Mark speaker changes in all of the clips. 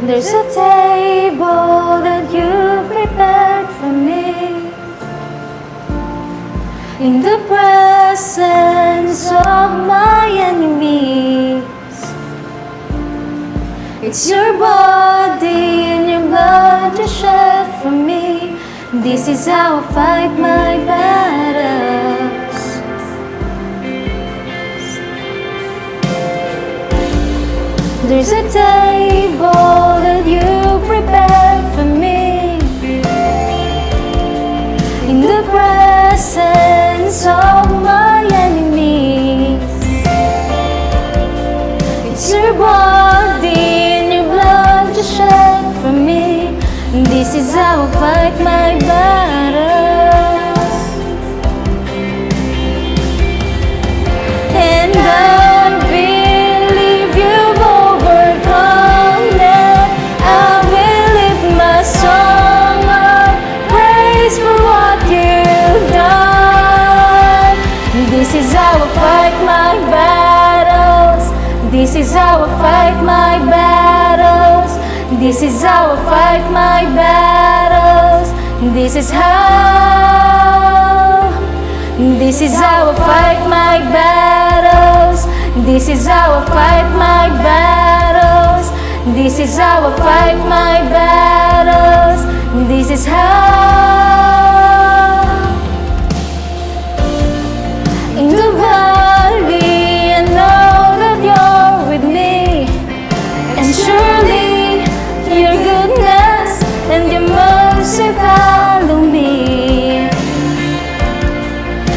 Speaker 1: There's a table that you prepared for me in the presence of my enemies. It's your body and your blood you shed for me. This is how I fight my battles. There's a table that you prepared for me in the presence of my enemies. It's your body and your blood you shed for me. This is how I fight my battles. And I believe you've overcome it. I will lift my song of praise for what you've done. This is how I fight my battles. This is how I fight my battles. This is how I fight my battles. This is how. This is how I fight my battles. This is how I fight my battles. This is how I fight my battles. This is how. In the valley, I know that you're with me, and surely your goodness and your mercy follow me.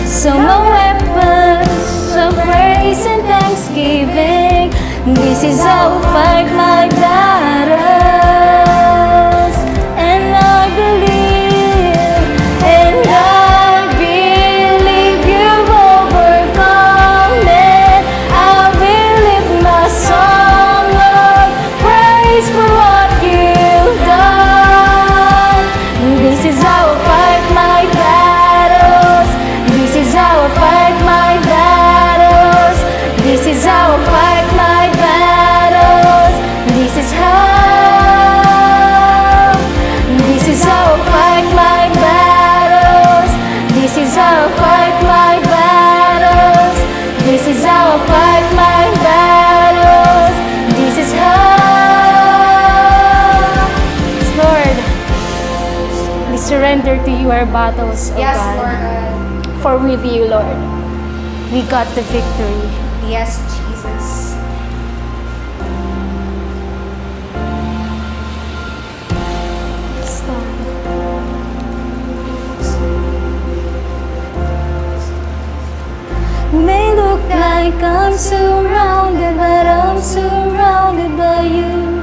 Speaker 1: So my weapons of praise and thanksgiving. This is how I fight my battles. And I believe you've overcome it. I will lift my song of praise for what you've done. This is how I fight my battles. This is how I fight my battles. This is how I fight my battles. This is how. This is how I fight my battles. This is how I fight my battles. This is how I fight my battles. This is how. Lord, we surrender to you our battles, oh
Speaker 2: Yes,
Speaker 1: God.
Speaker 2: Lord God.
Speaker 1: For with you, Lord, we got the victory.
Speaker 2: Yes, Jesus.
Speaker 1: Yes, Lord. May look like I'm surrounded, but I'm surrounded by you.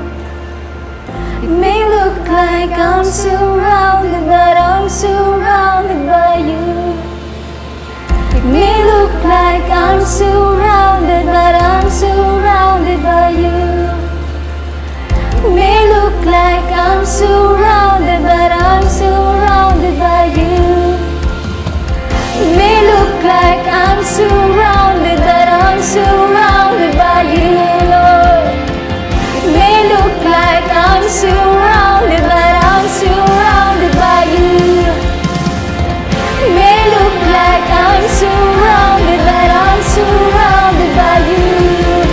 Speaker 1: It may look like I'm surrounded, but I'm surrounded by you. It may look like I'm surrounded, but I'm surrounded by you. It may look like I'm surrounded, but I'm surrounded by you. It may look like I'm surrounded, but I'm surrounded by you, Lord. It may look like I'm surrounded, but I'm surrounded by you. It may look like I'm surrounded, but I'm surrounded by you.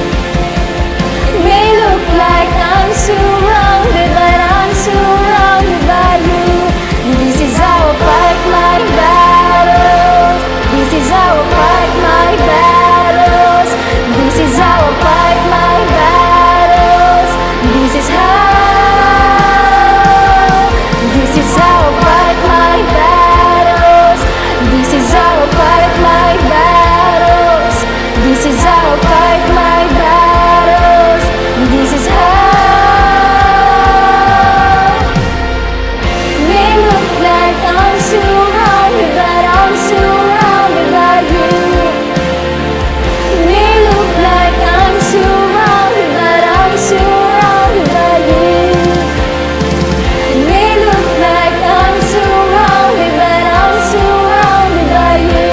Speaker 1: It may look like I'm surrounded, but I'm surrounded by you. This is how I fight my battles. This is how I fight my battles. This is how I fight my battles. This is how. This is how I fight my battles. This is how I fight my battles. This is how I fight my battles. This is how. May look like I'm surrounded, but I'm surrounded by you. May look like I'm surrounded, but I'm surrounded by you. May look like I'm surrounded, but I'm surrounded by you.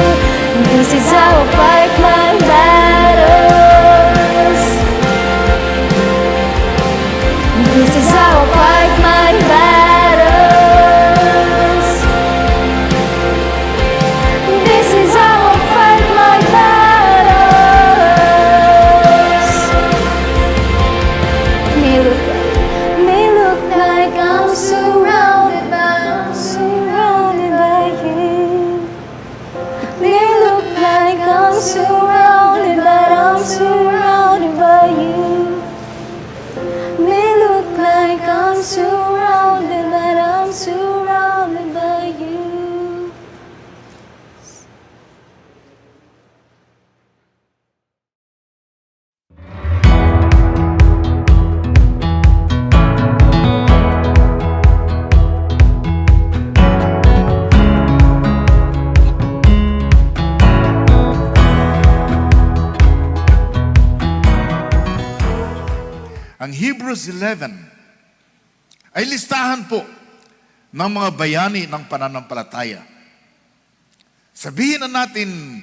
Speaker 1: This is how I fight my battles. This is how
Speaker 3: Ang Hebrews 11 ay listahan po ng mga bayani ng pananampalataya. Sabihin na natin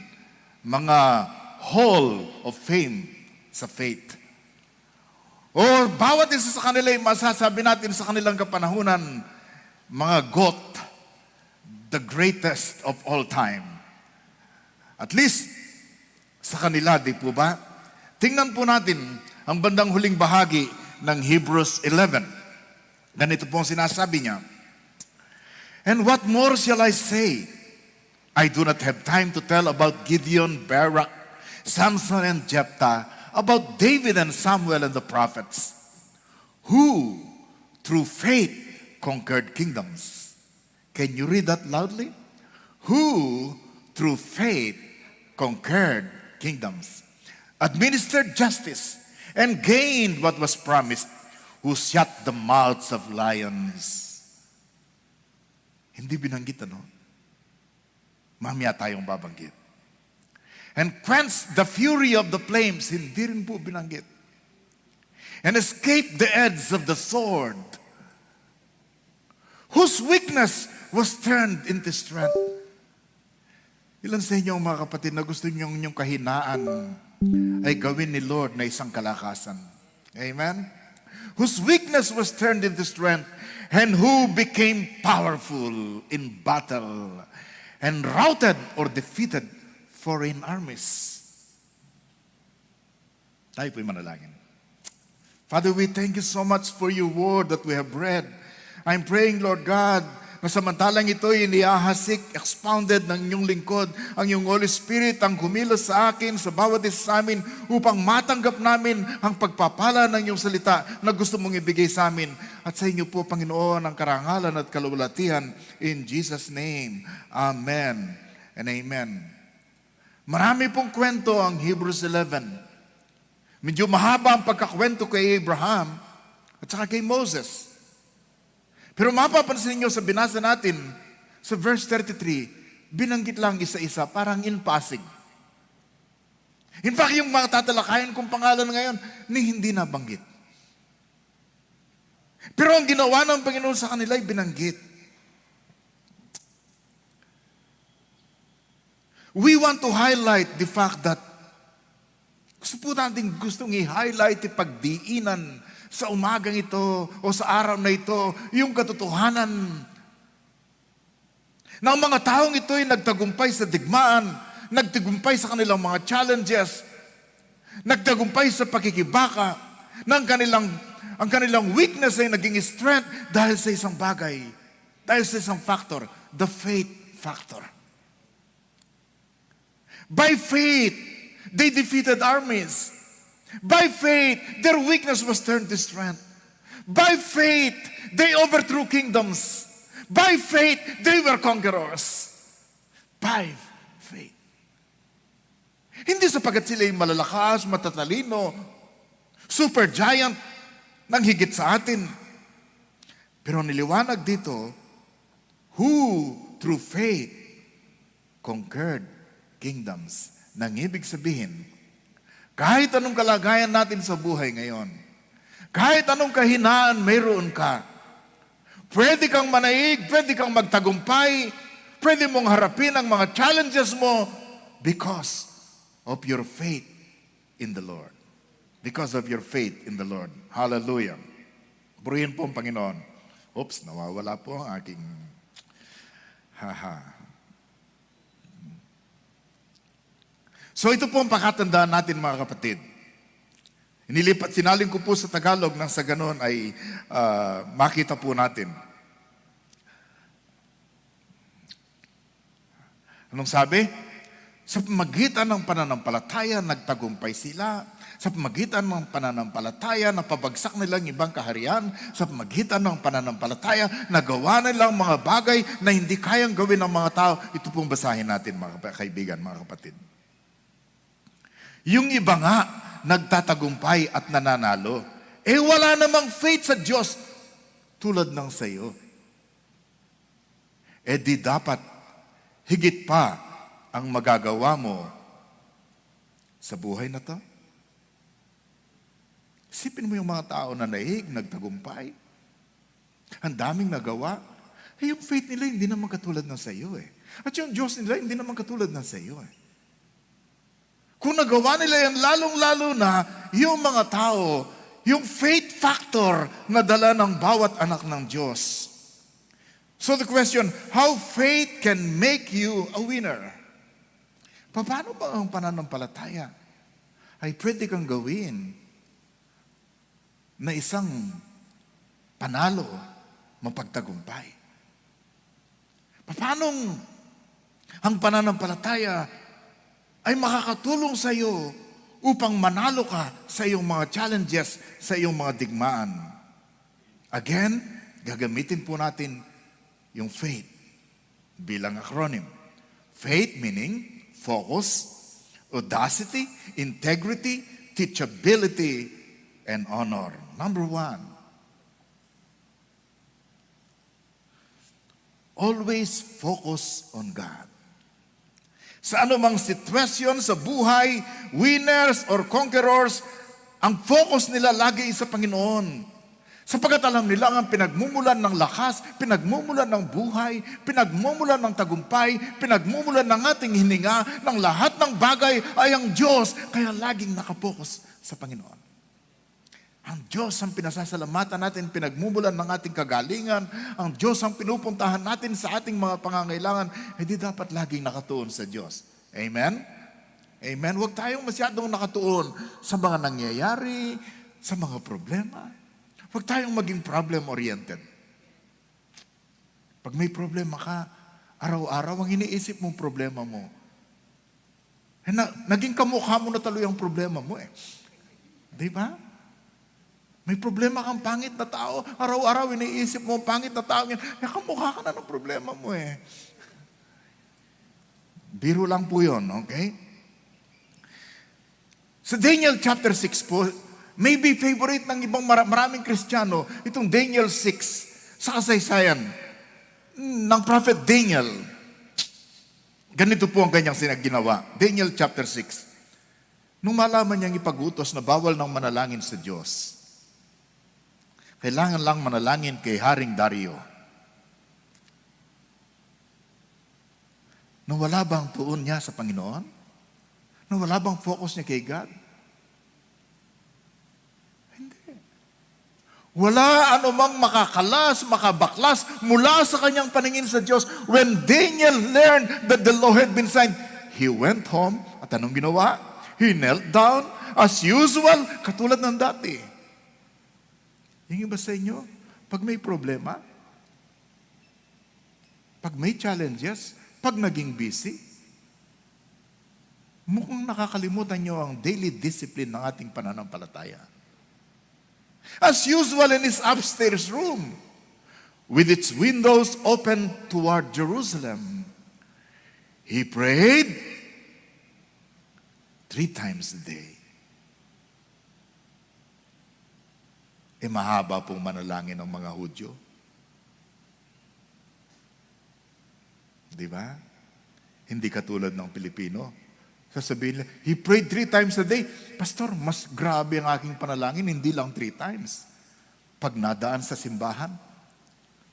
Speaker 3: mga Hall of Fame sa faith. O bawat isa sa kanila ay masasabi natin sa kanilang kapanahunan, mga GOAT, the greatest of all time. At least, sa kanila, di po ba? Tingnan po natin ang bandang huling bahagi ng Hebrews 11. Ganito po ang sinasabi niya. And what more shall I say? I do not have time to tell about Gideon, Barak, Samson, and Jephthah, about David and Samuel and the prophets, who, through faith, conquered kingdoms. Can you read that loudly? Who, through faith, conquered kingdoms, administered justice, and gained what was promised, who shut the mouths of lions. Hindi binanggit, ano? Mamaya tayong babanggit. And quenched the fury of the flames, hindi rin po binanggit. And escaped the edge of the sword, whose weakness was turned into strength. Ilan sa inyo, mga kapatid, na gusto niyo yung kahinaan ay gawin ni Lord na isang kalakasan? Amen? Whose weakness was turned into strength, and who became powerful in battle, and routed or defeated foreign armies. Tayo po'y manalangin. Father, we thank you so much for your word that we have read. I'm praying, Lord God, na samantalang ito'y iniahasik, expounded ng inyong lingkod, ang iyong Holy Spirit ang kumilos sa akin, sa bawat isa sa amin, upang matanggap namin ang pagpapala ng iyong salita na gusto mong ibigay sa amin. At sa inyo po, Panginoon, ang karangalan at kalulatihan. In Jesus' name, Amen and Amen. Marami pong kwento ang Hebrews 11. Medyo mahaba ang pagkakwento kay Abraham at saka kay Moses. Pero mapapansin niyo sa binasa natin, sa verse 33, binanggit lang isa-isa, parang in passing. In fact, yung mga tatalakayan kong pangalan ngayon, hindi nabanggit. Pero ang ginawa ng Panginoon sa kanila ay binanggit. We want to highlight the fact that gustong i-highlight, ipagdiinan sa umagang ito o sa araw na ito, yung katotohanan ng mga taong ito ay nagtagumpay sa digmaan, nagtagumpay sa kanilang mga challenges, nagtagumpay sa pakikibaka, ang kanilang weakness ay naging strength dahil sa isang bagay, dahil sa isang factor, the faith factor. By faith, they defeated armies. By faith, their weakness was turned to strength. By faith, they overthrew kingdoms. By faith, they were conquerors. By faith. Hindi sapagkat sila yung malalakas, matatalino, super giant, nang higit sa atin. Pero niliwanag dito, who through faith conquered kingdoms. Nang ibig sabihin, kahit anong kalagayan natin sa buhay ngayon, kahit anong kahinaan mayroon ka, pwede kang manaig, pwede kang magtagumpay, pwede mong harapin ang mga challenges mo because of your faith in the Lord. Because of your faith in the Lord. Hallelujah. Purihin po ang Panginoon. Oops, nawawala po ang aking So ito po ang pakatandaan natin, mga kapatid. Sinalin ko po sa Tagalog nang sa ganon ay makita po natin. Anong sabi? Sa pamagitan ng pananampalataya, nagtagumpay sila. Sa pamagitan ng pananampalataya, napabagsak nilang ibang kaharian. Sa pamagitan ng pananampalataya, nagawa nilang mga bagay na hindi kayang gawin ng mga tao. Ito pong basahin natin, mga kaibigan, mga kapatid. Yung iba nga, nagtatagumpay at nananalo. Wala namang faith sa Diyos tulad ng sayo. Di dapat higit pa ang magagawa mo sa buhay na to? Isipin mo yung mga tao na naig, nagtagumpay. Ang daming nagawa. Yung faith nila hindi naman katulad ng sa iyo eh. At yung Diyos nila hindi naman katulad ng sa iyo eh. Kung nagawa nila yan, lalong-lalo na yung mga tao, yung faith factor na dala ng bawat anak ng Diyos. So the question, how faith can make you a winner? Paano ba ang pananampalataya ay pwede kang gawin na isang panalo, mapagtagumpay? Paano ang pananampalataya ay makakatulong sa iyo upang manalo ka sa iyong mga challenges, sa iyong mga digmaan? Again, gagamitin po natin yung faith bilang acronym. Faith meaning focus, audacity, integrity, teachability, and honor. Number 1, always focus on God. Sa anumang sitwasyon sa buhay, winners or conquerors, ang focus nila lagi sa Panginoon. Sapagkat alam nila ang pinagmumulan ng lakas, pinagmumulan ng buhay, pinagmumulan ng tagumpay, pinagmumulan ng ating hininga, ng lahat ng bagay ay ang Diyos. Kaya laging nakapokus sa Panginoon. Ang Diyos ang pinasasalamatan natin, pinagmumulan ng ating kagalingan. Ang Diyos ang pinupuntahan natin sa ating mga pangangailangan. Hindi dapat laging nakatuon sa Diyos. Amen? Amen? Huwag tayong masyadong nakatuon sa mga nangyayari, sa mga problema. Huwag tayong maging problem-oriented. Pag may problema ka, araw-araw ang iniisip mong problema mo. Naging kamukha mo na tuloy ang problema mo eh. Di ba? May problema kang pangit na tao, araw-araw iniisip mo pangit na tao yan, kamukha ka na ng problema mo eh. Biro lang po yun, okay? Sa Daniel chapter 6 po, maybe favorite ng ibang maraming Kristiyano, itong Daniel 6 sa kasaysayan ng prophet Daniel. Ganito po ang kanyang ginawa. Daniel chapter 6. Nung malaman niyang ipag-utos na bawal ng manalangin sa Diyos, kailangan lang manalangin kay Haring Dario. Nawala bang tuon niya sa Panginoon? Nawala bang focus niya kay God? Wala anumang makakalas, makabaklas mula sa kanyang paningin sa Diyos. When Daniel learned that the law had been signed, he went home. At anong ginawa? He knelt down as usual, katulad ng dati. Yung iba sa inyo, pag may problema, pag may challenges, pag naging busy, mukhang nakakalimutan nyo ang daily discipline ng ating pananampalataya. As usual in his upstairs room, with its windows open toward Jerusalem, he prayed 3 times a day. Mahaba pong manalangin ng mga Hudyo. Di ba? Hindi katulad ng Pilipino. Sasabihin nila, he prayed 3 times a day. Pastor, mas grabe ang aking panalangin, hindi lang 3 times. Pag nadaan sa simbahan,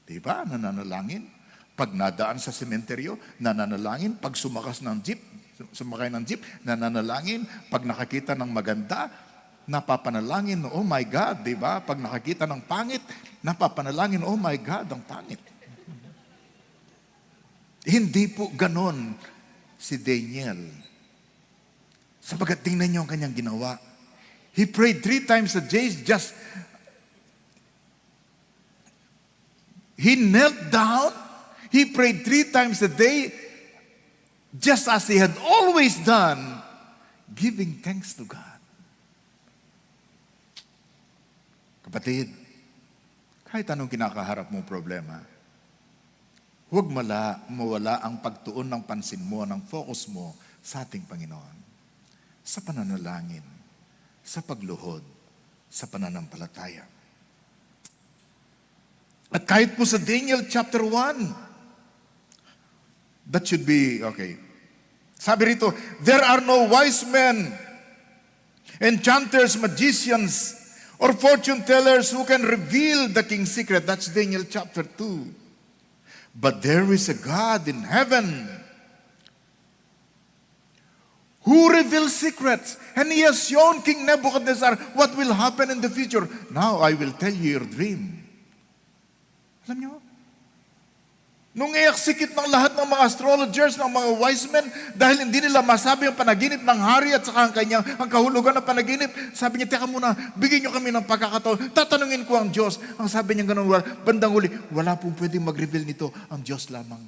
Speaker 3: di ba, nananalangin. Pag nadaan sa sementeryo, nananalangin. Pag sumakay ng jeep, nananalangin. Pag nakakita ng maganda, napapanalangin, oh my God, di ba? Pag nakakita ng pangit, napapanalangin, oh my God, ang pangit. Hindi po ganon si Daniel. Sapagat tingnan niyo ang kanyang ginawa. He prayed 3 times a day, he knelt down, he prayed 3 times a day, just as he had always done, giving thanks to God. Kapatid, kahit anong kinakaharap mong problema, huwag mawala ang pagtuon ng pansin mo, ng focus mo sa ating Panginoon. Sa pananalangin, sa pagluhod, sa pananampalataya. At kahit po sa Daniel chapter 1, that should be, okay. Sabi rito, there are no wise men, enchanters, magicians, or fortune tellers who can reveal the king's secret. That's Daniel chapter 2. But there is a God in heaven who reveals secrets. And he has shown King Nebuchadnezzar what will happen in the future. Now I will tell you your dream. Alam niyo? Nung i-execute ng lahat ng mga astrologers, ng mga wise men, dahil hindi nila masabi ang panaginip ng hari at saka ang kahulugan ng panaginip, sabi niya, teka muna, bigyan niyo kami ng pagkakataon. Tatanungin ko ang Diyos. Ang sabi niya ganun, bandang huli, wala pong pwedeng mag-reveal nito, ang Diyos lamang.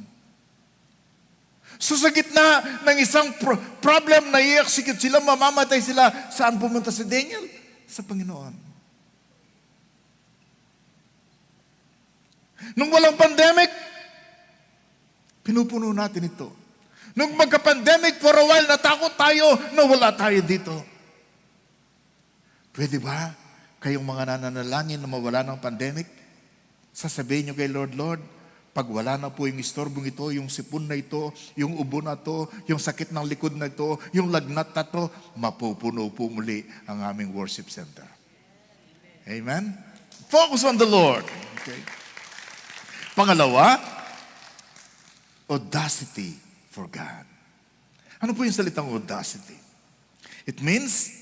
Speaker 3: So sa gitna ng isang problem na i-execute sila, mamamatay sila, saan pumunta si Daniel? Sa Panginoon. Nung walang pandemic, pinupuno natin ito. Nung magka-pandemic for a while, natakot tayo na wala tayo dito. Pwede ba kayong mga nananalangin na mawala ng pandemic? Sasabihin nyo kay Lord, Lord, pag wala na po yung istorbong ito, yung sipon na ito, yung ubo na ito, yung sakit ng likod na ito, yung lagnat na ito, mapupuno po muli ang aming worship center. Amen? Focus on the Lord. Okay. Pangalawa, audacity for God. Ano po yung salitang audacity? It means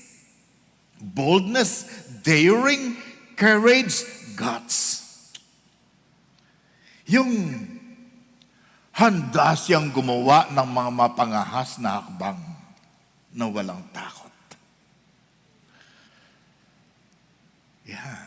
Speaker 3: boldness, daring, courage, guts. Yung handa siyang gumawa ng mga mapangahas na hakbang na walang takot. Yeah.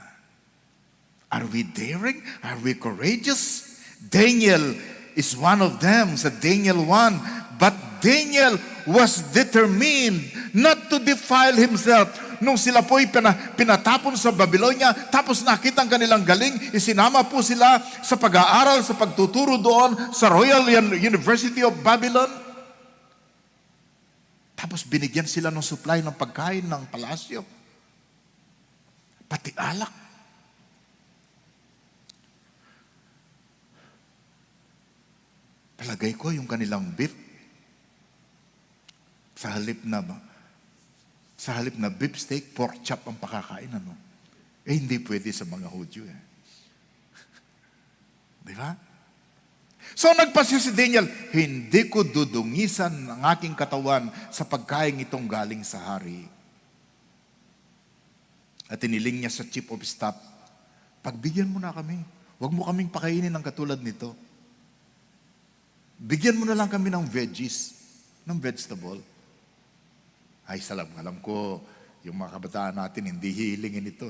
Speaker 3: Are we daring? Are we courageous? Daniel is one of them sa Daniel 1. But Daniel was determined not to defile himself. Nung sila po'y pinatapon sa Babylonia, tapos nakita ang kanilang galing, isinama po sila sa pag-aaral, sa pagtuturo doon sa Royal University of Babylon. Tapos binigyan sila ng supply ng pagkain ng palasyo. Pati alak. Palagay ko yung kanilang beef, sa halip na beef steak, pork chop ang pakakain. Ano? Hindi pwede sa mga Hudyo. Di ba? So nagpasya si Daniel, hindi ko dudungisan ang aking katawan sa pagkain itong galing sa hari. At iniling niya sa chief of staff, pagbigyan mo na kami. Huwag mo kaming pakainin ng katulad nito. Bigyan mo na lang kami ng veggies, ng vegetable. Ay, alam ko, yung mga kabataan natin, hindi hihilingin ito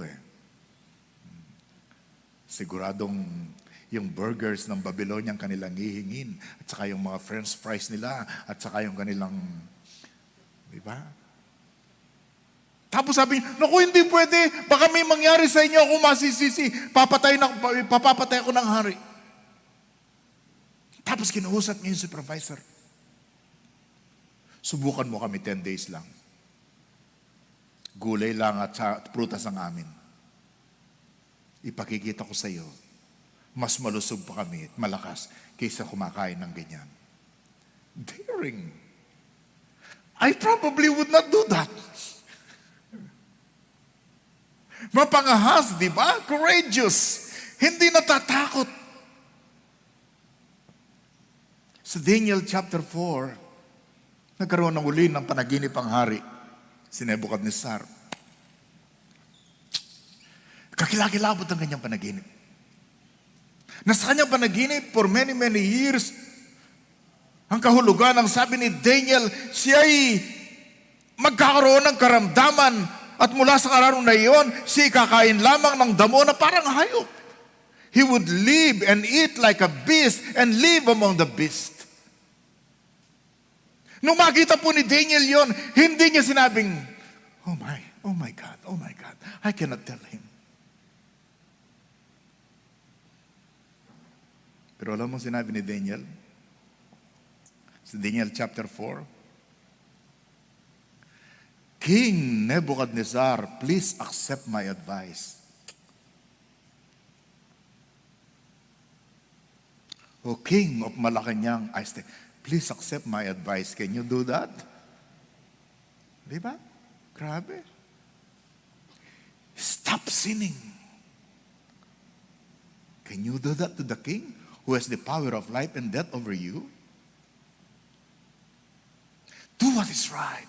Speaker 3: Siguradong yung burgers ng Babylonia ang kanilang hihingin, at saka yung mga french fries nila, at saka yung kanilang, di ba? Tapos sabi niya, naku, hindi pwede, baka may mangyari sa inyo, ako masisisi, papapatay ako ng hari. Tapos kinausap niya yung supervisor. Subukan mo kami 10 days lang. Gulay lang at prutas ang amin. Ipakikita ko sa iyo, mas malusog pa kami at malakas kaysa kumakain ng ganyan. Daring. I probably would not do that. Mapangahas, di ba? Courageous. Hindi natatakot. Sa Daniel chapter 4, nagkaroon ng uli ng panaginip ang hari, si Nebuchadnezzar. Kakilakilabot ang kanyang panaginip. Nasa kanyang panaginip, for many, many years, ang kahulugan, ang sabi ni Daniel, siya'y magkakaroon ng karamdaman at mula sa araw na iyon, siya'y kakain lamang ng damo na parang hayop. He would live and eat like a beast and live among the beasts. Nung makita po ni Daniel yon, hindi niya sinabing, oh my God, I cannot tell him. Pero alam mo sinabi ni Daniel? Sa Daniel chapter 4, King Nebuchadnezzar, please accept my advice. O King of Malacanang, please accept my advice. Can you do that? Di ba? Grabe. Stop sinning. Can you do that to the king who has the power of life and death over you? Do what is right.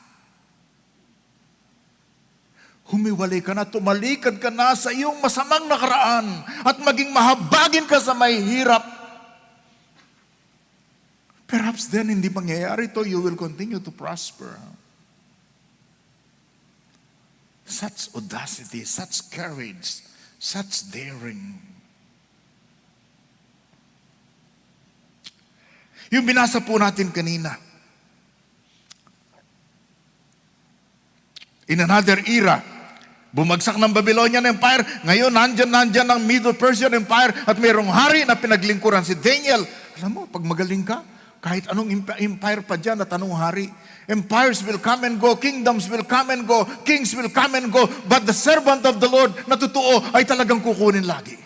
Speaker 3: Humiwalay ka na, tumalikod ka na sa iyong masamang nakaraan at maging mahabagin ka sa may hirap. Perhaps then, hindi mangyayari ito, you will continue to prosper. Such audacity, such courage, such daring. Yung binasa po natin kanina. In another era, bumagsak ng Babylonian Empire. Ngayon, nandyan ang Middle Persian Empire at mayroong hari na pinaglingkuran si Daniel. Alam mo, pag magaling ka, kahit anong empire pa dyan at anong hari, empires will come and go, kingdoms will come and go, kings will come and go, but the servant of the Lord na totoo ay talagang kukunin lagi.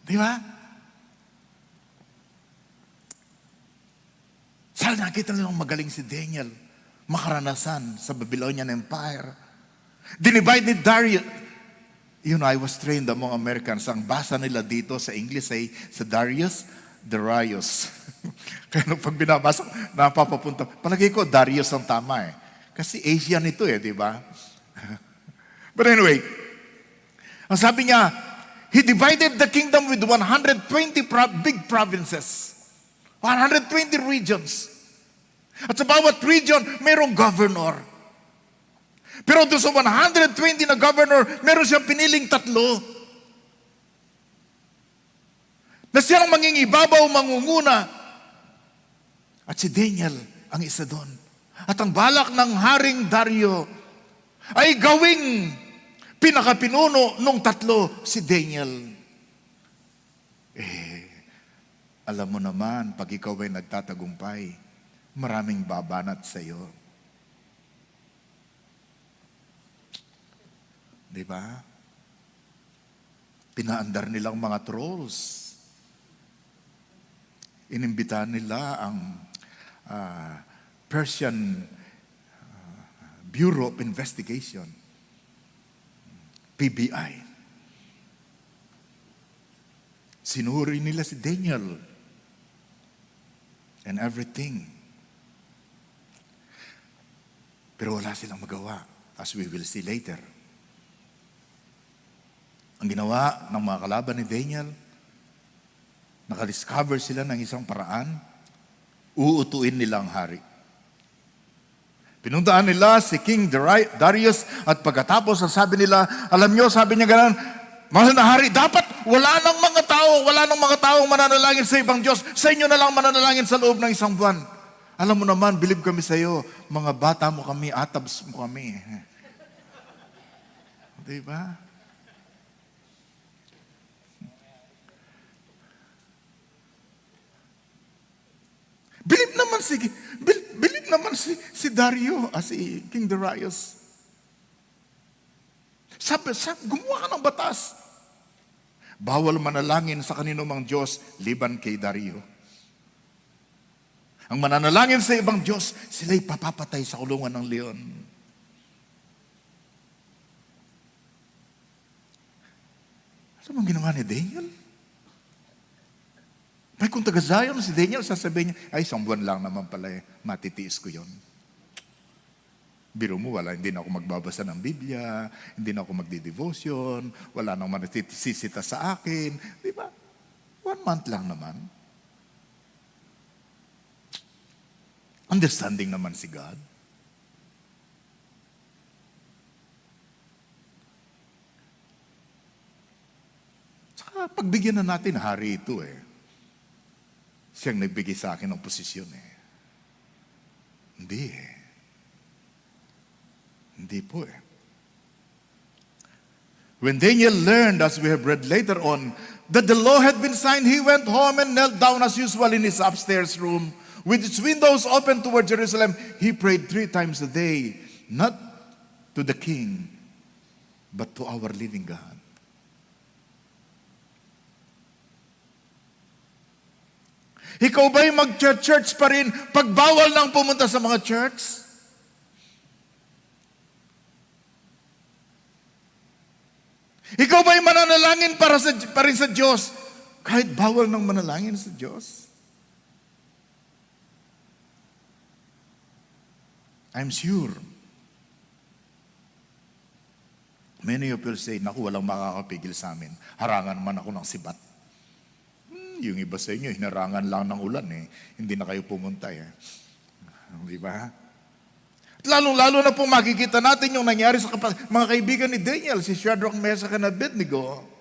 Speaker 3: Di ba? Saan nakita nilang magaling si Daniel, makaranasan sa Babylonian Empire. Dinivided Darius. You know, I was trained among Americans. Ang basa nila dito sa English ay sa Darius, Darius. Kaya nung pag binabasa, napapapunta. Palagay ko, Darius ang tama eh. Kasi Asian ito eh, di ba? But anyway, ang sabi niya, he divided the kingdom with 120 big provinces. 120 regions. At sa bawat region, mayroong governor. Pero doon sa 120 na governor, meron siyang piniling 3. Na siyang mangingibabaw, mangunguna. At si Daniel ang isa doon. At ang balak ng Haring Dario ay gawing pinakapinuno nung 3, si Daniel. Alam mo naman, pag ikaw ay nagtatagumpay, maraming babanat sa iyo. Di ba? Pinaandar nilang mga trolls. Inimbitahan nila ang Persian Bureau of Investigation, PBI. Sinuri nila si Daniel and everything. Pero wala silang magawa, as we will see later. Ang ginawa ng mga kalaban ni Daniel, nakadiscover sila ng isang paraan, uutuin nila ang hari. Pinuntaan nila si King Darius at pagkatapos sabi nila, alam nyo, sabi niya gano'n, mahal na hari, dapat wala nang mga taong mananalangin sa ibang Diyos. Sa inyo na lang mananalangin sa loob ng 1 buwan. Alam mo naman, believe kami sa iyo. Mga bata mo kami, atabs mo kami. Diba? Believe naman si Dario, si King Darius. Sabi, gumawa ka ng batas. Bawal manalangin sa kanino mang Diyos, liban kay Dario. Ang mananalangin sa ibang Diyos, sila'y papapatay sa kulungan ng leon. Ano bang ginawa ni Daniel? Ay, kung taga-Zion si Daniel, sasabihin niya, ay, 1 buwan lang naman pala eh, matitiis ko yon. Biro mo, hindi na ako magbabasa ng Biblia, hindi na ako magdi-devotion, wala nang matisisita sa akin. Di ba? 1 month lang naman. Understanding naman si God. Saka pagbigyan na natin, hari ito eh. Siyang nagbigay sa akin ng posisyon eh. Hindi eh. Hindi po eh. When Daniel learned, as we have read later on, that the law had been signed, he went home and knelt down as usual in his upstairs room. With its windows open toward Jerusalem, he prayed 3 times a day, not to the king, but to our living God. Ikaw ba'y mag-church pa rin pag bawal nang pumunta sa mga church? Ikaw ba'y mananalangin pa rin sa Diyos kahit bawal ng manalangin sa Diyos? I'm sure many of you will say, naku, walang makakapigil sa amin. Harangan man ako ng sibat. Yung iba sa inyo, hinarangan lang ng ulan Hindi na kayo pumunta Di ba? At lalong-lalo na po makikita natin yung nangyari sa mga kaibigan ni Daniel, si Shadrach, Meshach, and Abednego.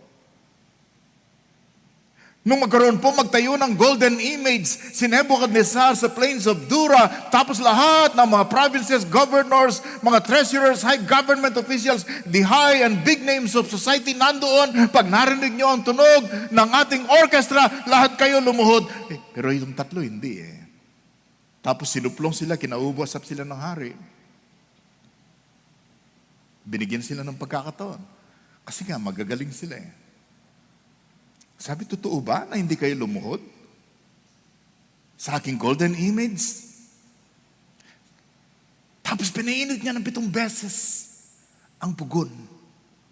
Speaker 3: Nung magtayo ng golden image si Nebuchadnezzar sa plains of Dura, tapos lahat ng mga provinces, governors, mga treasurers, high government officials, the high and big names of society nandoon, pag narinig nyo ang tunog ng ating orchestra, lahat kayo lumuhod. Pero yung tatlo, hindi Tapos sinuplong sila, kinaubos sila ng hari. Binigyan sila ng pagkakataon. Kasi nga, magagaling sila Sabi, totoo ba na hindi kayo lumuhod sa aking golden image? Tapos pinainit niya ng 7 beses ang pugon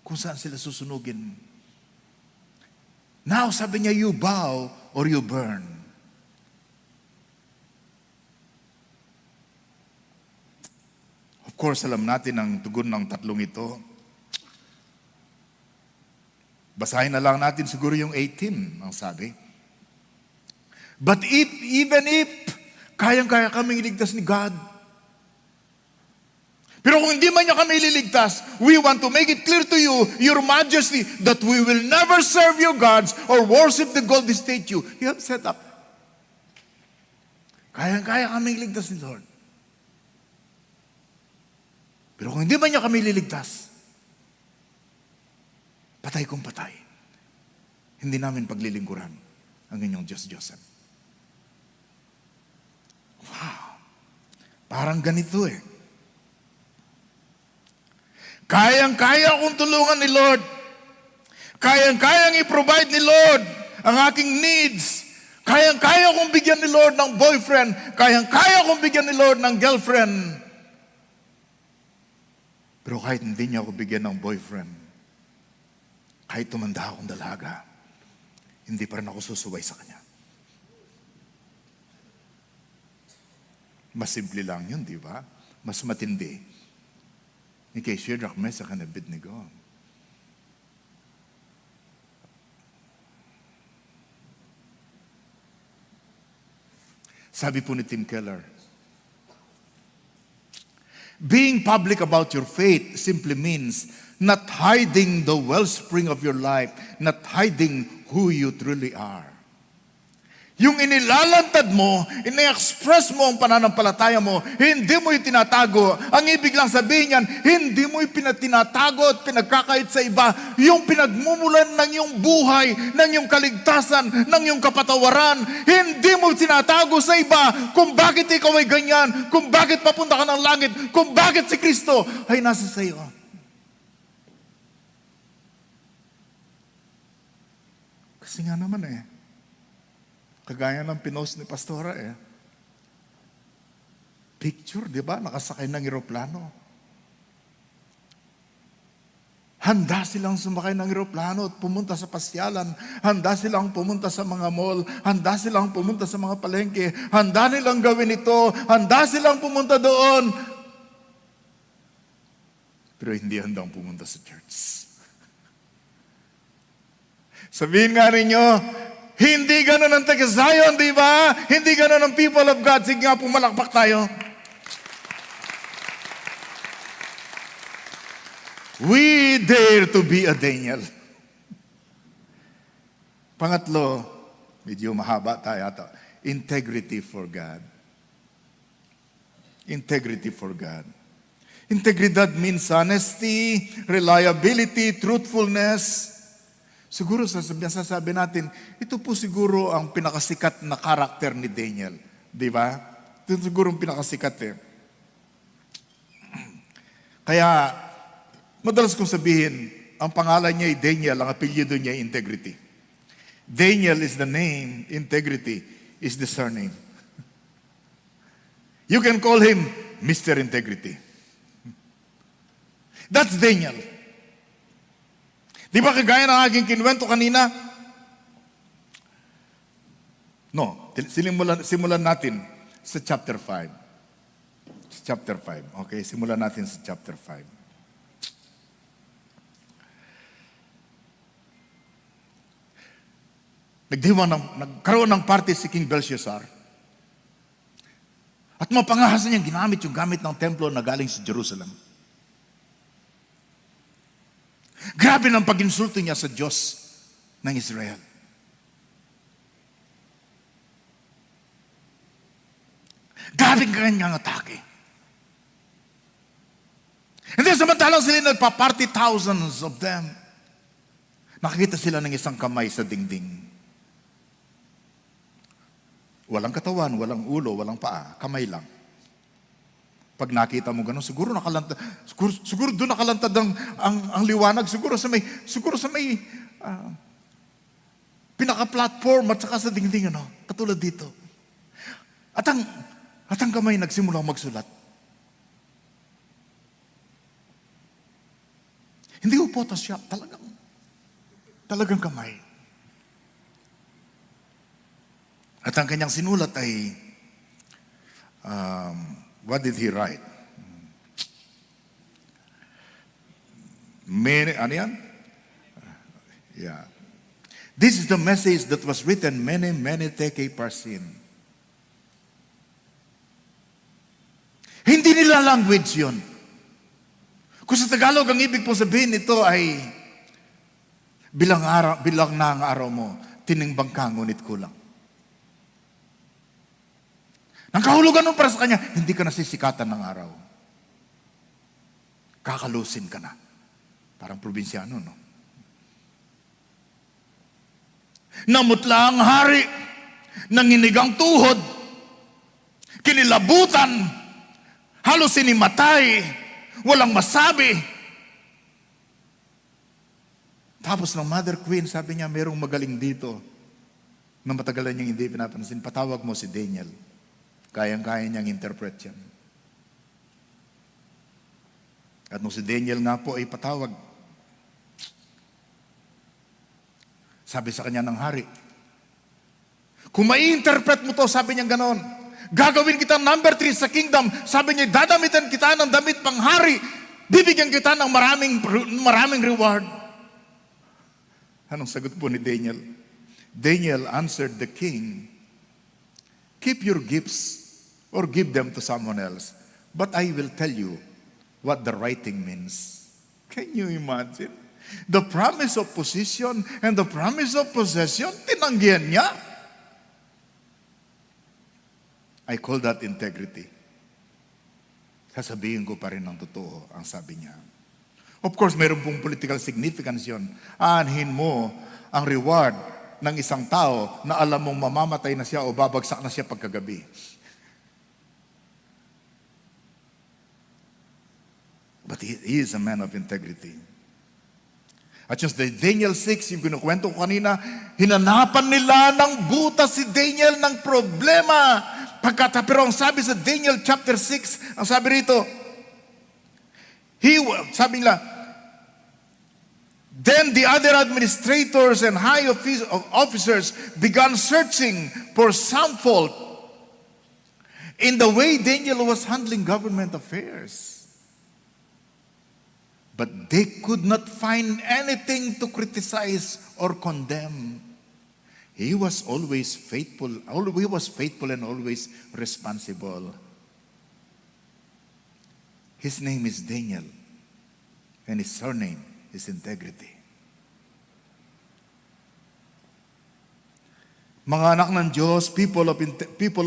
Speaker 3: kung saan sila susunugin. Now, sabi niya, you bow or you burn. Of course, alam natin ang tugon ng tatlong ito. Basahin na lang natin siguro yung 18, ang sabi. But even if, kayang-kaya kaming iligtas ni God. Pero kung hindi man niya kami ililigtas, we want to make it clear to you, Your Majesty, that we will never serve your gods or worship the golden statue you have set up. Kayang-kaya kaming iligtas ni Lord. Pero kung hindi man niya kami ililigtas, patay kung patay. Hindi namin paglilingkuran ang inyong Diyos-Diyosan. Wow! Parang ganito Kayang-kaya kong tulungan ni Lord. Kayang-kayang i-provide ni Lord ang aking needs. Kayang-kaya kong bigyan ni Lord ng boyfriend. Kayang-kaya kong bigyan ni Lord ng girlfriend. Pero kahit hindi niya ako bigyan ng boyfriend, kahit tumanda akong dalaga, hindi pa rin ako susuway sa kanya. Mas simple lang yun, di ba? Mas matindi. Ni kay Shadrach, Meshach, and Abednego. Sabi po ni Tim Keller, being public about your faith simply means not hiding the wellspring of your life, not hiding who you truly are. Yung inilalantad mo, ina-express mo ang pananampalataya mo, hindi mo itinatago. Ang ibig lang sabihin yan, hindi mo ipinatinatago at pinagkakait sa iba. Yung pinagmumulan ng iyong buhay, ng iyong kaligtasan, ng iyong kapatawaran, hindi mo tinatago sa iba kung bakit ikaw ay ganyan, kung bakit papunta ka ng langit, kung bakit si Kristo ay nasa sa iyo. Kasi nga naman kagaya ng pinost ni Pastora picture, di ba? Nakasakay ng eroplano. Handa silang sumakay ng eroplano at pumunta sa pasyalan. Handa silang pumunta sa mga mall. Handa silang pumunta sa mga palengke. Handa nilang gawin ito. Handa silang pumunta doon. Pero hindi handang pumunta sa church. Sabihin nga ninyo, hindi ganun ang taga Zion, di ba? Hindi ganun ang people of God. Sige nga, pumalakpak tayo. We dare to be a Daniel. Pangatlo, medyo mahaba tayo ata. Integrity for God. Integrity for God. Integridad means honesty, reliability, truthfulness. Siguro sasabi natin, ito po siguro ang pinakasikat na karakter ni Daniel. Di ba? Ito siguro ang pinakasikat Kaya, madalas kong sabihin, ang pangalan niya ay Daniel, ang apelyido niya ay integrity. Daniel is the name, integrity is the surname. You can call him Mr. Integrity. That's Daniel. Di ba kagaya ng aking kinwento kanina? No, simulan natin sa chapter 5. Sa chapter 5. Okay, simulan natin sa chapter 5. Nagkaroon ng party si King Belshazzar. At mapangahasan niyang ginamit yung gamit ng templo na galing sa Jerusalem. Grabe ng pag-insulto niya sa Diyos ng Israel. Grabe ang kanyang atake. And then samantalang sila nagpa-party, thousands of them. Nakikita sila ng isang kamay sa dingding. Walang katawan, walang ulo, walang paa, kamay lang. Pag nakita mo gano'n, siguro doon nakalantad ang liwanag, siguro sa may pinaka-platform at saka sa dingding, katulad dito. At ang kamay nagsimulang magsulat. Hindi ko Photoshop, talagang kamay. At ang kanyang sinulat ay, what did he write? Ano yan? Yeah. This is the message that was written many teke parsin. Hindi nila language yun. Kung sa Tagalog, ang ibig po sabihin nito ay, bilang na ang araw mo, tinimbang ka, ngunit kulang. Nang kahulugan mo para sa kanya, hindi ka nasisikatan ng araw. Kakalusin ka na. Parang probinsyano, no? Namutla ang hari, nanginig ang tuhod, kinilabutan, halos sinimatay, walang masabi. Tapos ng Mother Queen, sabi niya, merong magaling dito na matagalan niyang hindi pinapansin. Patawag mo si Daniel. Kayang-kaya niyang interpret yan. At nung si Daniel nga po ay patawag, sabi sa kanya ng hari, kung mai-interpret mo to, sabi niya ganon, gagawin kita number 3 sa kingdom. Sabi niya, dadamitan kita ng damit pang hari, bibigyan kita ng maraming reward. Anong sagot po ni Daniel? Daniel answered the king, keep your gifts or give them to someone else. But I will tell you what the writing means. Can you imagine? The promise of position and the promise of possession, tinanggihan niya. I call that integrity. Sasabihin ko pa rin ang totoo, ang sabi niya. Of course, mayroon pong political significance yun. Aanhin mo ang reward ng isang tao na alam mong mamamatay na siya o babagsak na siya pagkagabi. But he is a man of integrity. At yung Daniel 6, yung kinukwento ko kanina, hinanapan nila ng butas si Daniel ng problema. Pero ang sabi sa Daniel chapter 6, ang sabi rito, sabi nila, then the other administrators and high officers began searching for some fault in the way Daniel was handling government affairs. But they could not find anything to criticize or condemn. He was always faithful. He was faithful and always responsible. His name is Daniel, and his surname is integrity. Mga anak ng Diyos, people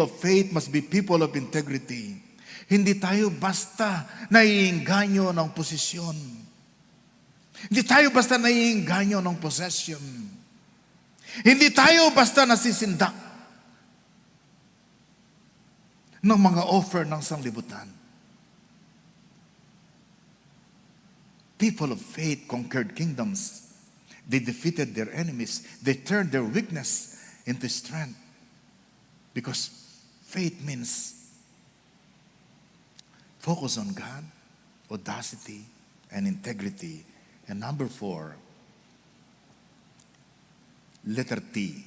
Speaker 3: of faith must be people of integrity. Hindi tayo basta naiinganyo ng posisyon. Hindi tayo basta naiinganyo ng possession. Hindi tayo basta nasisindak ng mga offer ng sanglibutan. People of faith conquered kingdoms. They defeated their enemies. They turned their weakness into strength. Because faith means focus on God, audacity, and integrity. And number 4, Letter T.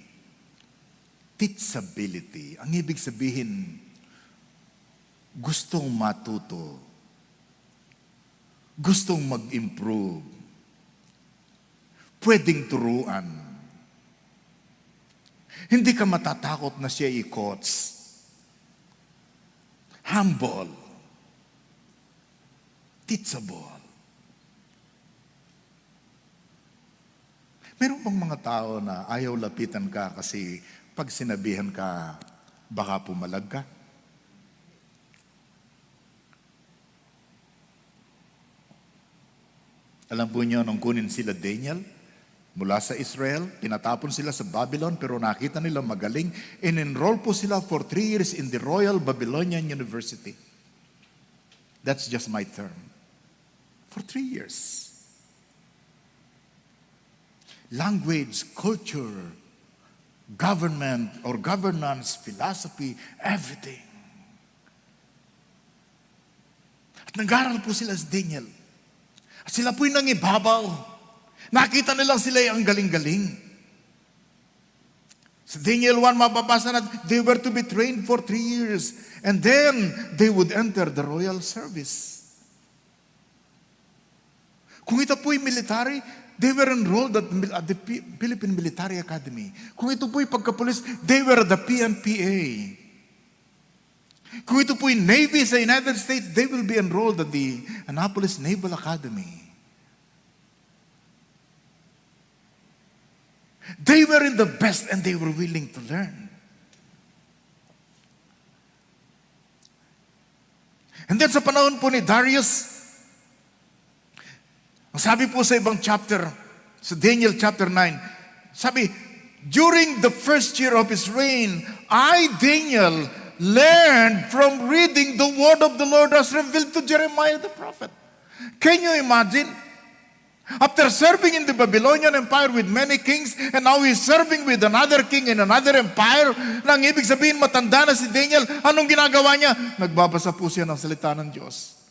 Speaker 3: Teachability. Ang ibig sabihin, gustong matuto, gustong mag-improve, pwedeng turuan. Hindi ka matatakot na siya i-coach. Humble. Teachable. Meron bang mga tao na ayaw lapitan ka kasi pag sinabihan ka, baka pumalag ka? Alam po niyo, nung kunin sila Daniel mula sa Israel, tinatapon sila sa Babylon, pero nakita nila magaling, in-enroll po sila for 3 years in the Royal Babylonian University. That's just my term. For 3 years. Language, culture, government or governance, philosophy, everything. At nag-aral po sila sa Daniel. At sila po'y nangibabaw. Nakita nilang sila ang galing-galing. Sa Daniel 1, mababasa na, they were to be trained for 3 years. And then, they would enter the royal service. Kung ito po'y military, they were enrolled at the Philippine Military Academy. Kung ito po'y pagkapulis, they were the PNPA. Kung ito po'y Navy sa United States, they will be enrolled at the Annapolis Naval Academy. They were in the best and they were willing to learn. And then sa panahon po ni Darius, ang sabi po sa ibang chapter, sa Daniel chapter 9, sabi, during the first year of his reign, I, Daniel, learned from reading the word of the Lord as revealed to Jeremiah the prophet. Can you imagine? After serving in the Babylonian Empire with many kings, and now he's serving with another king in another empire, na ang ibig sabihin, matanda na si Daniel, anong ginagawa niya? Nagbabasa po siya ng salita ng Diyos.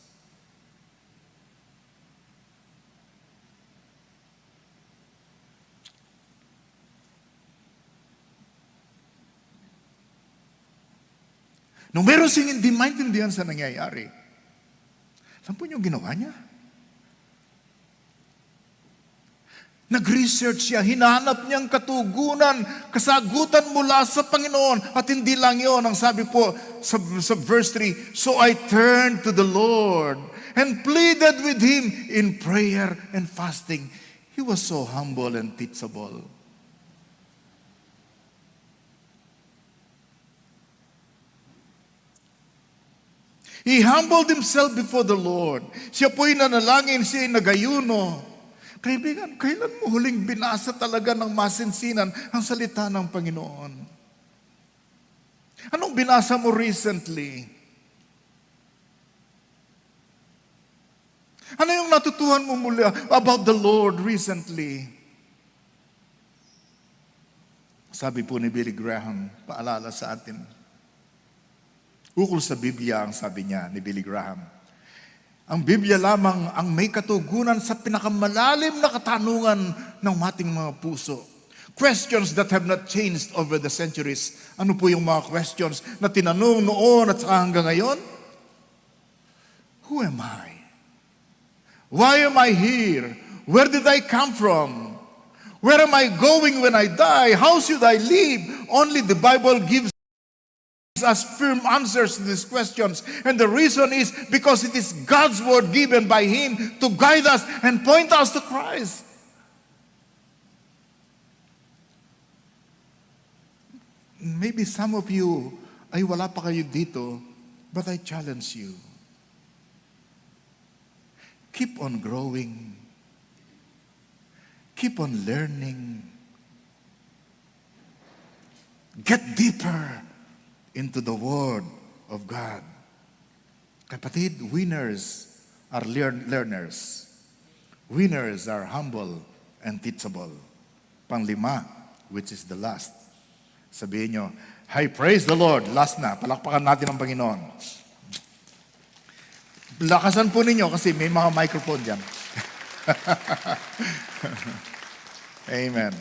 Speaker 3: Nung meron siyang hindi maintindihan sa nangyayari, saan po niyong ginawa niya? Nag-research siya, hinanap niyang katugunan, kasagutan mula sa Panginoon. At hindi lang yun, ang sabi po sa verse 3, so I turned to the Lord and pleaded with Him in prayer and fasting. He was so humble and teachable. He humbled himself before the Lord. Siya po'y nanalangin, siya'y nagayuno. Kaibigan, kailan mo huling binasa talaga ng masinsinan ang salita ng Panginoon? Anong binasa mo recently? Ano yung natutuhan mo mula about the Lord recently? Sabi po ni Billy Graham, paalala sa atin, ukol sa Biblia, ang sabi niya ni Billy Graham, ang Biblia lamang ang may katugunan sa pinakamalalim na katanungan ng ating mga puso. Questions that have not changed over the centuries. Ano po yung mga questions na tinanong noon at saka hanggang ngayon? Who am I? Why am I here? Where did I come from? Where am I going when I die? How should I live? Only the Bible gives us firm answers to these questions. And the reason is because it is God's word given by Him to guide us and point us to Christ. Maybe some of you, ay wala pa kayo dito, but I challenge you. Keep on growing. Keep on learning. Get deeper into the Word of God. Kapatid, winners are learners. Winners are humble and teachable. Panglima, which is the last. Sabihin nyo, hey, praise the Lord. Last na, palakpakan natin ang Panginoon. Lakasan po ninyo kasi may mga microphone dyan. Amen.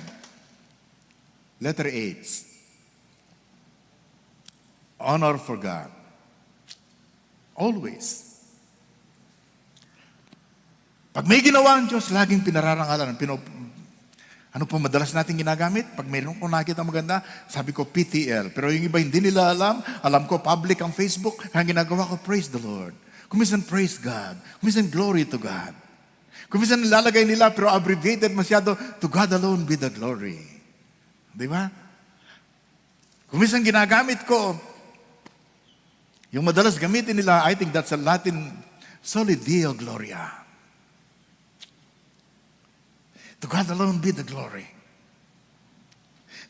Speaker 3: Letter H. Honor for God. Always. Pag may ginawa ang Diyos, laging pinararangalan. Ano po madalas natin ginagamit? Pag mayroon ko nakita maganda, sabi ko PTL. Pero yung iba hindi nila alam ko public ang Facebook. Ang ginagawa ko, praise the Lord. Kuminsan praise God. Kuminsan glory to God. Kuminsan nilalagay nila pero abbreviated masyado, to God alone be the glory. Di ba? Kuminsan ginagamit ko, yung madalas gamitin nila, I think that's a Latin, Soli Deo Gloria. To God alone be the glory.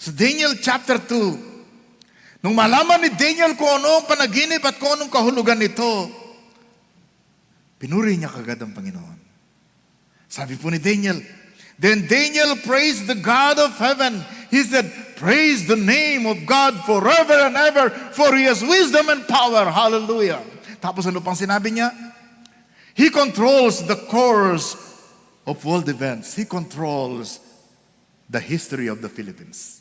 Speaker 3: Sa Daniel chapter 2, nung malaman ni Daniel kung ano ang panaginip at kung anong kahulugan nito, pinuri niya kagad ang Panginoon. Sabi po ni Daniel, then Daniel praised the God of heaven. He said, praise the name of God forever and ever, for He has wisdom and power. Hallelujah. Tapos ano pang sinabi niya? He controls the course of world events. He controls the history of the Philippines.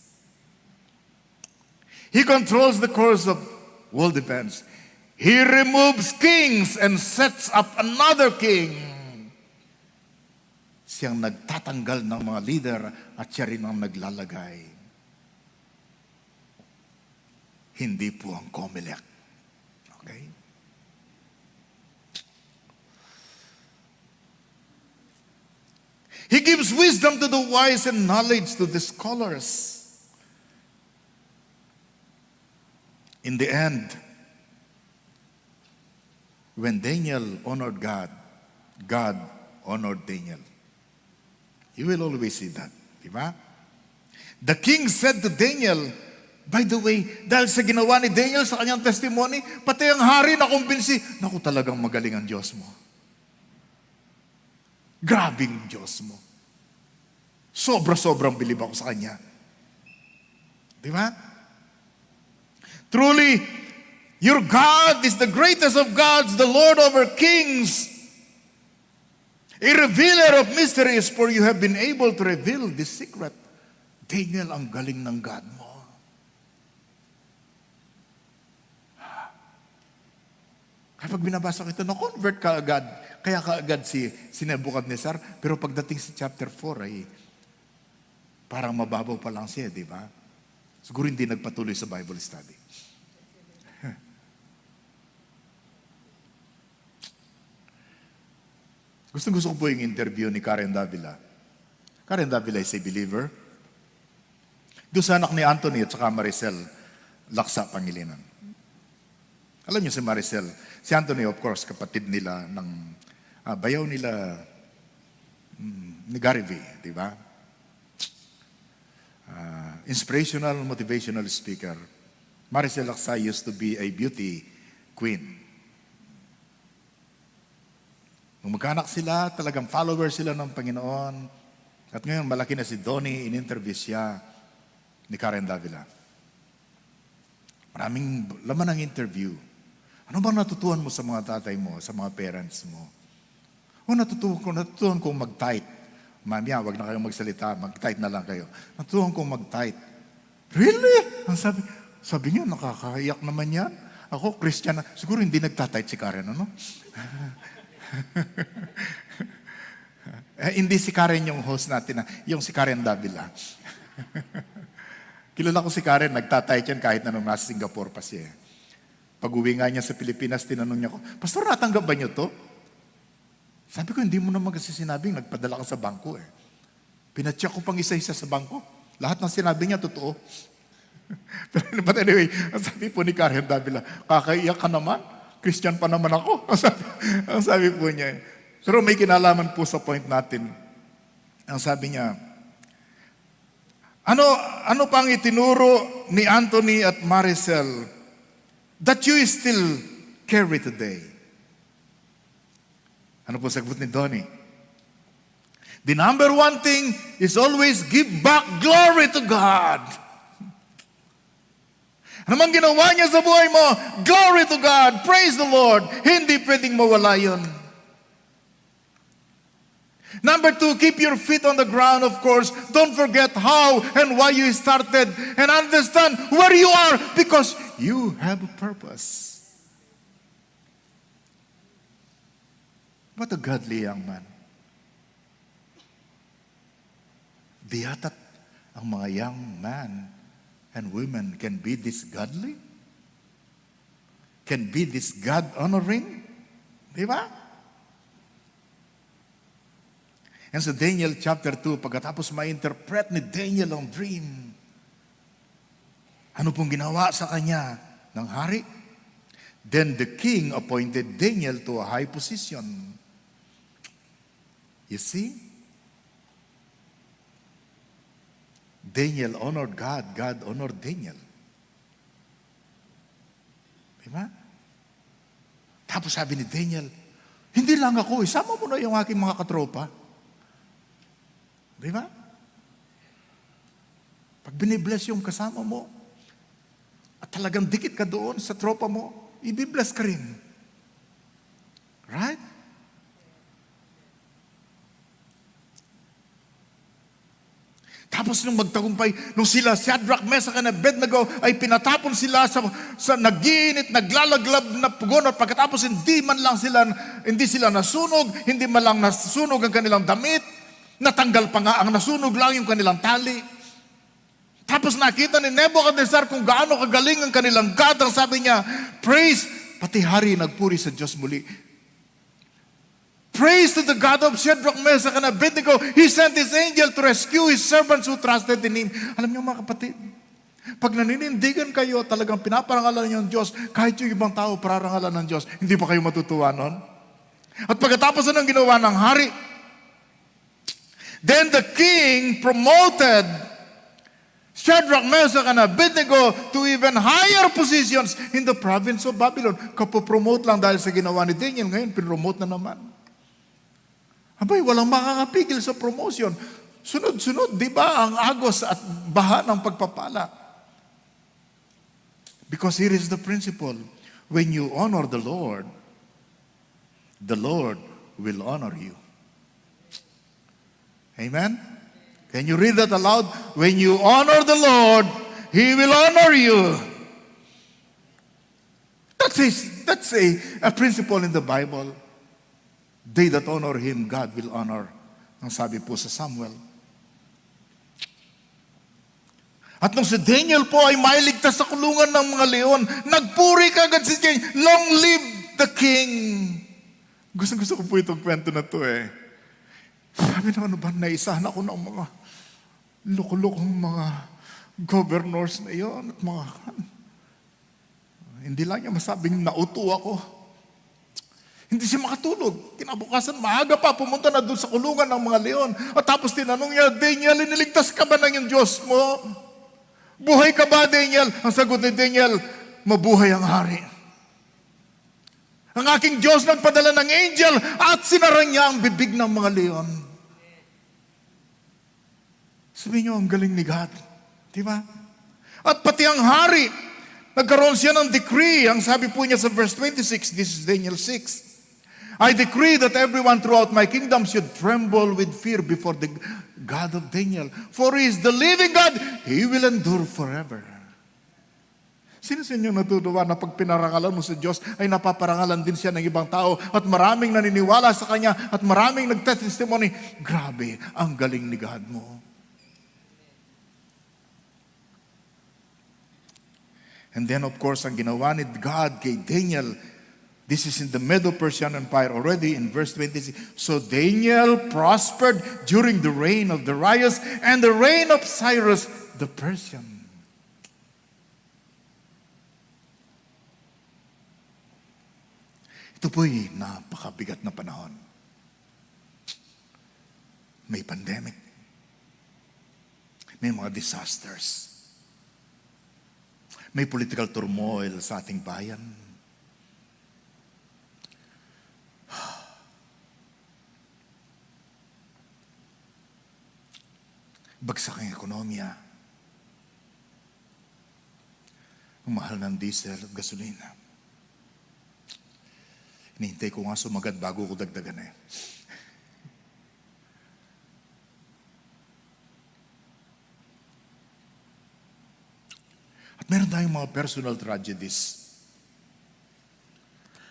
Speaker 3: He controls the course of world events. He removes kings and sets up another king. Siyang nagtatanggal ng mga leader at siya rin ang naglalagay. Hindi po ang COMELEC. Okay? He gives wisdom to the wise and knowledge to the scholars. In the end, when Daniel honored God, God honored Daniel. You will always see that. Diba? The king said to Daniel, by the way, dahil sa ginawa ni Daniel sa kanyang testimony, pati ang hari na kumbinsi, naku talagang magaling ang Diyos mo. Grabing Diyos mo. Sobra-sobrang bilib ako sa Kanya. Di ba? Truly, your God is the greatest of gods, the Lord over kings, a revealer of mysteries, for you have been able to reveal this secret. Daniel, ang galing ng God mo. Kapag binabasa ko ito, na-convert ka agad. Kaya kaagad si Nebuchadnezzar. Pero pagdating sa chapter 4 ay parang mababaw pa lang siya, di ba? Siguro hindi nagpatuloy sa Bible study. Gusto ko po yung interview ni Karen Davila. Karen Davila is a believer. Doon sa anak ni Anthony at saka Maricel Laksa Pangilinan. Alam niyo si Maricel, si Anthony of course kapatid nila ng bayaw nila ni Gary V, di ba? Inspirational, motivational speaker. Maricel Laksa used to be a beauty queen. Nung magkaanak sila, talagang follower sila ng Panginoon. At ngayon, malaki na si Donnie, in-interview siya ni Karen Davila. Maraming laman ng interview. Ano bang natutuhan mo sa mga tatay mo, sa mga parents mo? Natutuhan kong mag-tight. Mamaya, wag na kayong magsalita, mag-tight na lang kayo. Natutuhan kong mag-tight. Really? Ang sabi niya, nakakaiyak naman yan. Ako, Christian na. Siguro hindi nagtatight si Karen, ano? Hindi si Karen yung host natin, yung si Karen Davila. Kilala ko si Karen, nagtatight yan kahit na nung nasa Singapore pa siya. Pag-uwi nga niya sa Pilipinas, tinanong niya ko, Pastor, natanggap ba niyo to? Sabi ko, hindi mo naman kasi sinabing nagpadala ka sa bangko eh. Pinacheck ko pang isa-isa sa bangko. Lahat ng sinabi niya, totoo. But anyway, ang sabi po ni Karen Davila, kakaiyak ka naman? Christian pa naman ako. Ang sabi po niya. Pero may kinalaman po sa point natin. Ang sabi niya, ano pang itinuro ni Anthony at Maricel that you still carry today? Ano po sagot ni Donnie? The number one thing is always give back glory to God. Ano man ginawa niya sa buhay mo, glory to God, praise the Lord. Hindi pwedeng mawala yun. Number 2, keep your feet on the ground, of course. Don't forget how and why you started. And understand where you are because you have a purpose. What a godly young man. Di yata't ang mga young man and women can be this godly? Can be this God-honoring? Di ba? And sa Daniel chapter 2, pagkatapos ma-interpret ni Daniel ang dream, ano pong ginawa sa kanya ng hari? Then the king appointed Daniel to a high position. You see? Daniel honored God. God honored Daniel. Diba? Tapos sabi ni Daniel, hindi lang ako, isama mo na yung aking mga katropa. Diba? Pag binibless yung kasama mo, at talagang dikit ka doon sa tropa mo, ibibless ka rin. Right? Tapos nung magtagumpay, nung sila Shadrach, Meshach, and Abednego ay pinatapon sila sa naginit, naglalaglab na pugon at pagkatapos hindi sila nasunog, hindi man lang nasunog ang kanilang damit, natanggal pa nga ang nasunog lang yung kanilang tali. Tapos nakita ni Nebuchadnezzar kung gaano kagaling ang kanilang God. Ang sabi niya, praise, pati hari nagpuri sa Diyos muli. Praise to the God of Shadrach, Meshach, and Abednego. He sent His angel to rescue His servants who trusted in Him. Alam niyo mga kapatid, pag naninindigan kayo, talagang pinaparangalan niyo ang Diyos, kahit yung ibang tao pararangalan ng Diyos, hindi pa kayo matutuwa nun? At pagkatapos ng ginawa ng hari, then the king promoted Shadrach, Meshach, and Abednego to even higher positions in the province of Babylon. Kapopromote lang dahil sa ginawa ni Daniel, ngayon pinromote na naman. Abay, walang makakapigil sa promotion. Sunod-sunod, di ba, ang agos at baha ng pagpapala. Because here is the principle. When you honor the Lord will honor you. Amen? Can you read that aloud? When you honor the Lord, He will honor you. That's a principle in the Bible. They that honor Him, God will honor. Ang sabi po sa Samuel. At nung si Daniel po ay mailigtas sa kulungan ng mga leon, nagpuri kagad si Daniel, long live the king. Gusto ko po itong kwento na to eh. Sabi na ano ba, naisahan ako ng mga loko-lokong mga governors na iyon at mga hindi lang niya masabing nauto ako. Hindi siya makatulog. Kinabukasan, maaga pa, pumunta na doon sa kulungan ng mga leon. At tapos tinanong niya, Daniel, iniligtas ka ba ng iyong Diyos mo? Buhay ka ba, Daniel? Ang sagot ni Daniel, mabuhay ang hari. Ang aking Diyos nagpadala ng angel at sinara niya ang bibig ng mga leon. Sabihin niyo, ang galing ni God. Di ba? At pati ang hari, nagkaroon siya ng decree. Ang sabi po niya sa verse 26, this is Daniel 6. I decree that everyone throughout my kingdom should tremble with fear before the God of Daniel. For He is the living God. He will endure forever. Sino sa inyo natutuwa na pag pinarangalan mo sa Diyos ay napaparangalan din siya ng ibang tao at maraming naniniwala sa Kanya at maraming nagtestimony, grabe, ang galing ni God mo. And then of course, ang ginawa ni God kay Daniel, this is in the Medo-Persian Empire already in verse 26. So Daniel prospered during the reign of Darius and the reign of Cyrus the Persian. Ito po'y napakabigat na panahon. May pandemic. May mga disasters. May political turmoil sa ating bayan. Bagsak ang ekonomiya. Ang mahal ng diesel at gasolina. Hinihintay ko nga sumagad bago ko dagdagan eh. Meron tayong mga personal tragedies.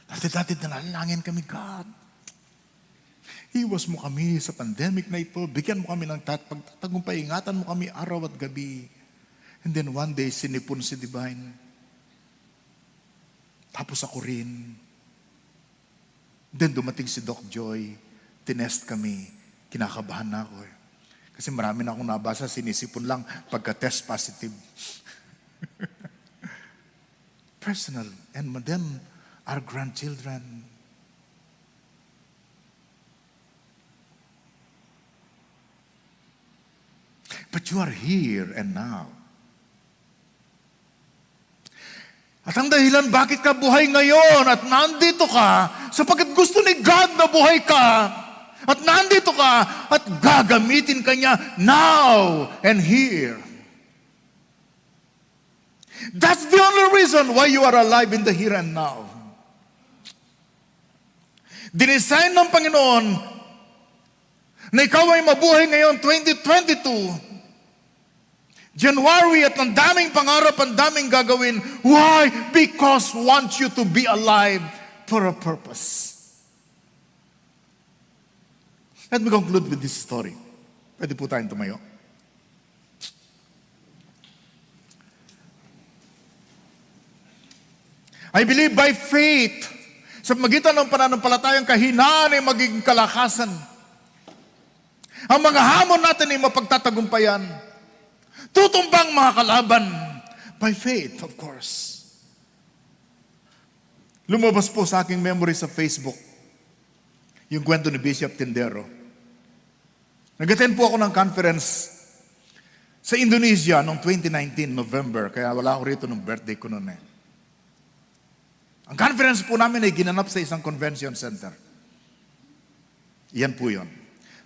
Speaker 3: Dati nalalangin kami, God, iwas mo kami sa pandemic na ito. Bigyan mo kami ng pagtatagumpay. Ingatan mo kami araw at gabi. And then one day, sinipon si Divine. Tapos ako rin. Then dumating si Doc Joy. Tinest kami. Kinakabahan na ako eh. Kasi marami na akong nabasa, sinisipon lang pagka-test positive. Personal. And then, our grandchildren. But you are here and now. At ang dahilan bakit ka buhay ngayon at nandito ka, sapagkat gusto ni God na buhay ka. At nandito ka at gagamitin ka niya now and here. That's the only reason why you are alive in the here and now. Dinesign ng Panginoon na ikaw ay mabuhay ngayon 2022. January at ang daming pangarap, ang daming gagawin. Why? Because wants you to be alive for a purpose. Let me conclude with this story. Pwede po tayong tumayo. I believe by faith, sa magitan ng pananampalatayang kahinaan ay magiging kalakasan. Ang mga hamon natin ay mapagtatagumpayan. Tutumbang mga kalaban. By faith, of course. Lumabas po sa aking memory sa Facebook yung kwento ni Bishop Tindero. Nag-attend po ako ng conference sa Indonesia noong 2019, November. Kaya wala ako rito nung birthday ko noon eh. Ang conference po namin ay ginanap sa isang convention center. Yan po yun.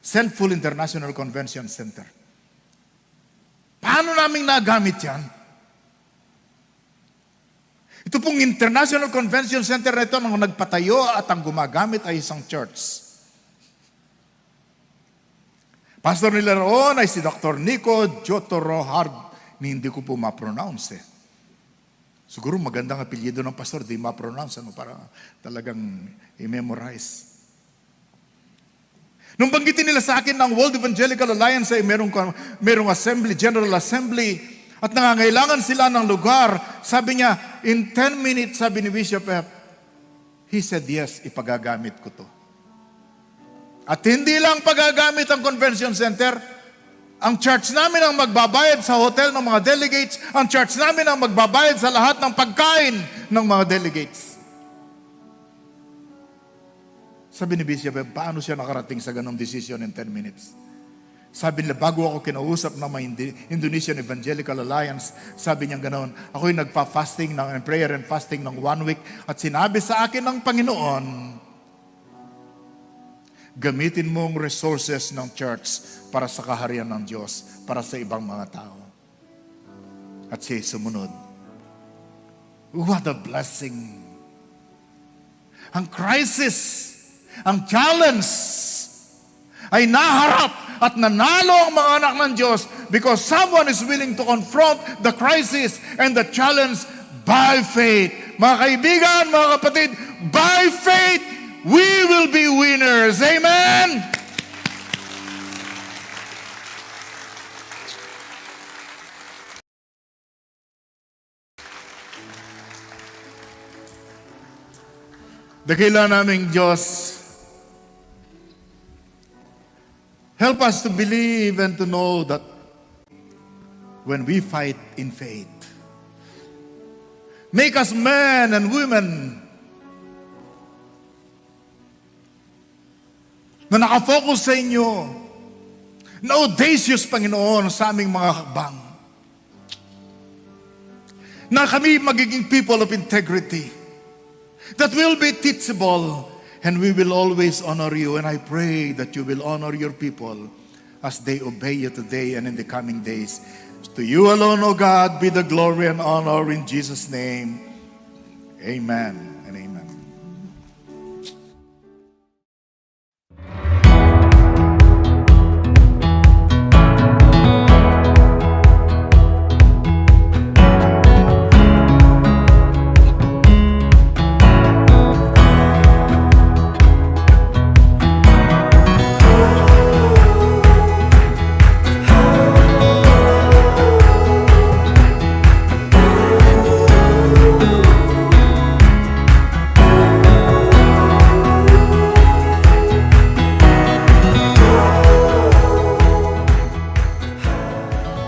Speaker 3: Sendful International Convention Center. Paano namin nagamit yan? Ito pong International Convention Center na ito nang nagpatayo at ang gumagamit ay isang church. Pastor nila roon ay si Dr. Nico Jotorohard, hindi ko po ma-pronounce eh. Siguro magandang apelyido ng pastor, di ma-pronounce, para talagang i-memorize. Nung banggitin nila sa akin ng World Evangelical Alliance ay merong assembly, General Assembly, at nangangailangan sila ng lugar, sabi niya, in 10 minutes, sabi ni Bishop F, he said, yes, ipagagamit ko to. At hindi lang pagagamit ang convention center, ang church namin ang magbabayad sa hotel ng mga delegates. Ang church namin ang magbabayad sa lahat ng pagkain ng mga delegates. Sabi ni Bishop, paano siya nakarating sa ganong decision in 10 minutes? Sabi nila, bago ako kinausap ng mga Indonesian Evangelical Alliance, sabi niya ganoon, ako'y nagpa-fasting ng prayer and fasting ng 1 week at sinabi sa akin ng Panginoon, gamitin mo ang resources ng church para sa kaharian ng Diyos, para sa ibang mga tao. At siya sumunod. What a blessing! Ang crisis, ang challenge, ay naharap at nanalo ang mga anak ng Diyos because someone is willing to confront the crisis and the challenge by faith. Mga kaibigan, mga kapatid, by faith, we will be winners. Amen? Dakila naming Diyos, help us to believe and to know that when we fight in faith, make us men and women na nakafocus sa inyo, na audacious, Panginoon, sa aming mga hakbang. Na kami magiging people of integrity, that will be teachable, and we will always honor you. And I pray that you will honor your people as they obey you today and in the coming days. To you alone, O God, be the glory and honor in Jesus' name. Amen.